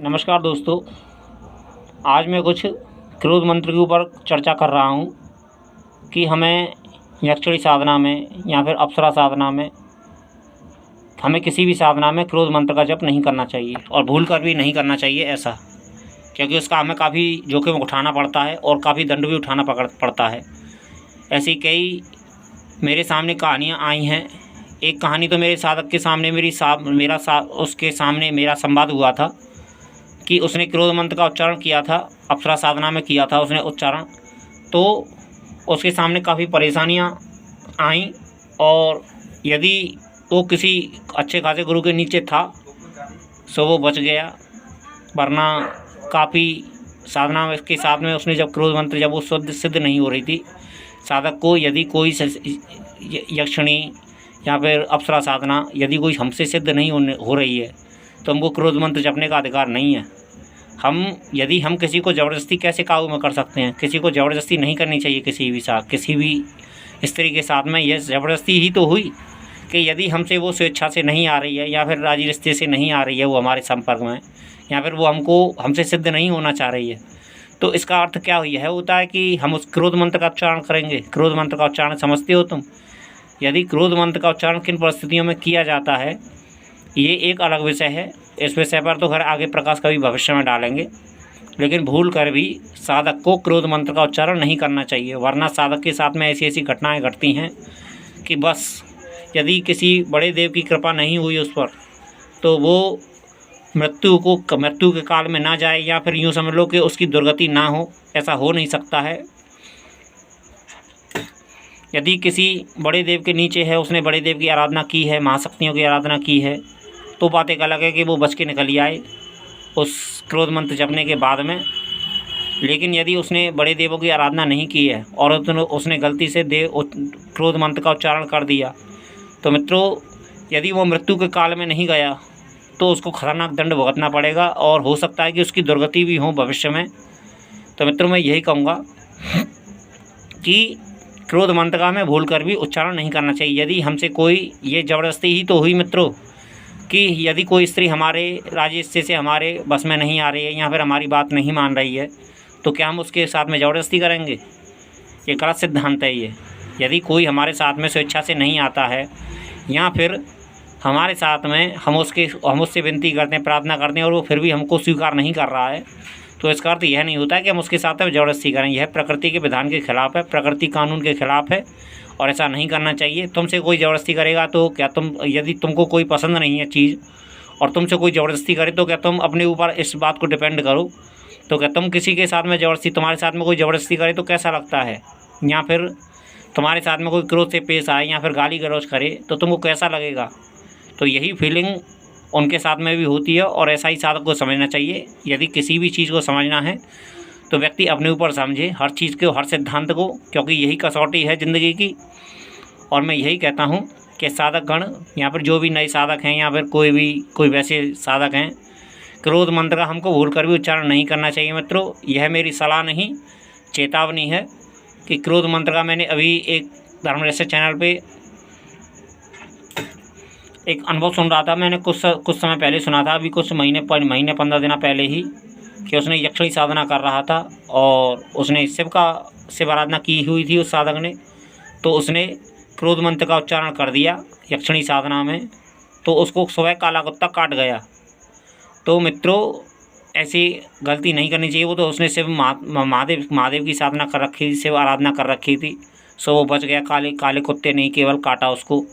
नमस्कार दोस्तों, आज मैं कुछ क्रोध मंत्र के ऊपर चर्चा कर रहा हूँ कि हमें यक्षिणी साधना में या फिर अप्सरा साधना में हमें किसी भी साधना में क्रोध मंत्र का जप नहीं करना चाहिए और भूल कर भी नहीं करना चाहिए ऐसा, क्योंकि उसका हमें काफ़ी जोखिम उठाना पड़ता है और काफ़ी दंड भी उठाना पड़ता है। ऐसी कई मेरे सामने कहानियाँ आई हैं। एक कहानी तो मेरे साधक के सामने उसके सामने मेरा संवाद हुआ था कि उसने क्रोध मंत्र का उच्चारण किया था, अप्सरा साधना में किया था उसने उच्चारण, तो उसके सामने काफ़ी परेशानियां आईं और यदि वो किसी अच्छे खासे गुरु के नीचे था सो वो बच गया, वरना काफ़ी साधना के साथ में उसने जब क्रोध मंत्र जब वो सिद्ध नहीं हो रही थी साधक को, यदि कोई यक्षिणी या फिर अप्सरा साधना यदि कोई हमसे सिद्ध नहीं हो रही है तो हमको क्रोध मंत्र जपने का अधिकार नहीं है। यदि हम किसी को ज़बरदस्ती कैसे काबू में कर सकते हैं? किसी को ज़बरदस्ती नहीं करनी चाहिए किसी भी स्त्री के साथ में। यह ज़बरदस्ती ही तो हुई कि यदि हमसे वो स्वेच्छा से नहीं आ रही है या फिर राजी रिश्ते से नहीं आ रही है वो हमारे संपर्क में, या फिर वो हमसे सिद्ध नहीं होना चाह रही है, तो इसका अर्थ क्या यह होता है कि हम उस क्रोध मंत्र का उच्चारण करेंगे। क्रोध मंत्र का उच्चारण समझते हो तुम? यदि क्रोध मंत्र का उच्चारण किन परिस्थितियों में किया जाता है ये एक अलग विषय है। इस विषय पर तो खैर आगे प्रकाश कभी भविष्य में डालेंगे, लेकिन भूल कर भी साधक को क्रोध मंत्र का उच्चारण नहीं करना चाहिए, वरना साधक के साथ में ऐसी घटनाएं घटती हैं कि बस यदि किसी बड़े देव की कृपा नहीं हुई उस पर तो वो मृत्यु के काल में ना जाए, या फिर यूँ समझ लो कि उसकी दुर्गति ना हो। ऐसा हो नहीं सकता है। यदि किसी बड़े देव के नीचे है, उसने बड़े देव की आराधना की है, महाशक्तियों की आराधना की है, तो बात एक अलग है कि वो बच के निकल आए उस क्रोध मंत्र जपने के बाद में। लेकिन यदि उसने बड़े देवों की आराधना नहीं की है और उसने गलती से क्रोध मंत्र का उच्चारण कर दिया, तो मित्रों यदि वो मृत्यु के काल में नहीं गया तो उसको खतरनाक दंड भुगतना पड़ेगा और हो सकता है कि उसकी दुर्गति भी हो भविष्य में। तो मित्रों मैं यही कहूँगा कि क्रोध मंत्र का हमें भूल कर भी उच्चारण नहीं करना चाहिए। यदि हमसे कोई, ये ज़बरदस्ती ही तो हुई मित्रों कि यदि कोई स्त्री हमारे राजी हिस्से से हमारे बस में नहीं आ रही है या फिर हमारी बात नहीं मान रही है, तो क्या हम उसके साथ में ज़बरदस्ती करेंगे? ये गलत सिद्धांत है ये। यदि कोई हमारे साथ में स्वेच्छा से नहीं आता है या फिर हमारे साथ में हम उससे विनती करते हैं, प्रार्थना करते हैं और वो फिर भी हमको स्वीकार नहीं कर रहा है, तो इसका अर्थ यह नहीं होता है कि हम उसके साथ में ज़बरदस्ती करें। यह प्रकृति के विधान के खिलाफ़ है, प्रकृति कानून के खिलाफ़ है और ऐसा नहीं करना चाहिए। तुमसे कोई ज़बरदस्ती करेगा तो क्या यदि तुमको कोई पसंद नहीं है चीज़ और तुमसे कोई ज़बरदस्ती करे तो क्या तुम अपने ऊपर इस बात को डिपेंड करो? तो क्या तुम किसी के साथ में तुम्हारे साथ में कोई ज़बरदस्ती करे तो कैसा लगता है? या फिर तुम्हारे साथ में कोई क्रोध से पेश आए या फिर गाली गलौज करे तो तुमको कैसा लगेगा? तो यही फीलिंग उनके साथ में भी होती है और ऐसा ही साधक को समझना चाहिए। यदि किसी भी चीज़ को समझना है तो व्यक्ति अपने ऊपर समझे हर चीज़ को, हर सिद्धांत को, क्योंकि यही कसौटी है ज़िंदगी की। और मैं यही कहता हूँ कि साधक गण या फिर जो भी नए साधक हैं या फिर कोई वैसे साधक हैं, क्रोध मंत्र का हमको भूल कर भी उच्चारण नहीं करना चाहिए मित्रों। यह मेरी सलाह नहीं, चेतावनी है कि क्रोध मंत्र का मैंने अभी एक धर्म रहस्य चैनल पे एक अनुभव सुन रहा था। मैंने कुछ समय पहले सुना था, अभी कुछ महीने 15 दिन पहले ही, कि उसने यक्षिणी साधना कर रहा था और उसने शिव आराधना की हुई थी उस साधक ने, तो उसने क्रोध मंत्र का उच्चारण कर दिया यक्षिणी साधना में, तो उसको स्वयं काला कुत्ता काट गया। तो मित्रों ऐसी गलती नहीं करनी चाहिए। वो तो उसने शिव महादेव की साधना कर रखी थी, शिव आराधना कर रखी थी, सो वो बच गया। काले कुत्ते नहीं केवल काटा उसको,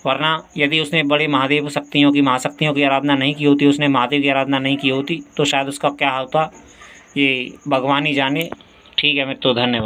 वरना यदि उसने बड़े महाशक्तियों की आराधना नहीं की होती, उसने महादेव की आराधना नहीं की होती, तो शायद उसका क्या होता ये भगवान ही जाने। ठीक है मित्रों, धन्यवाद।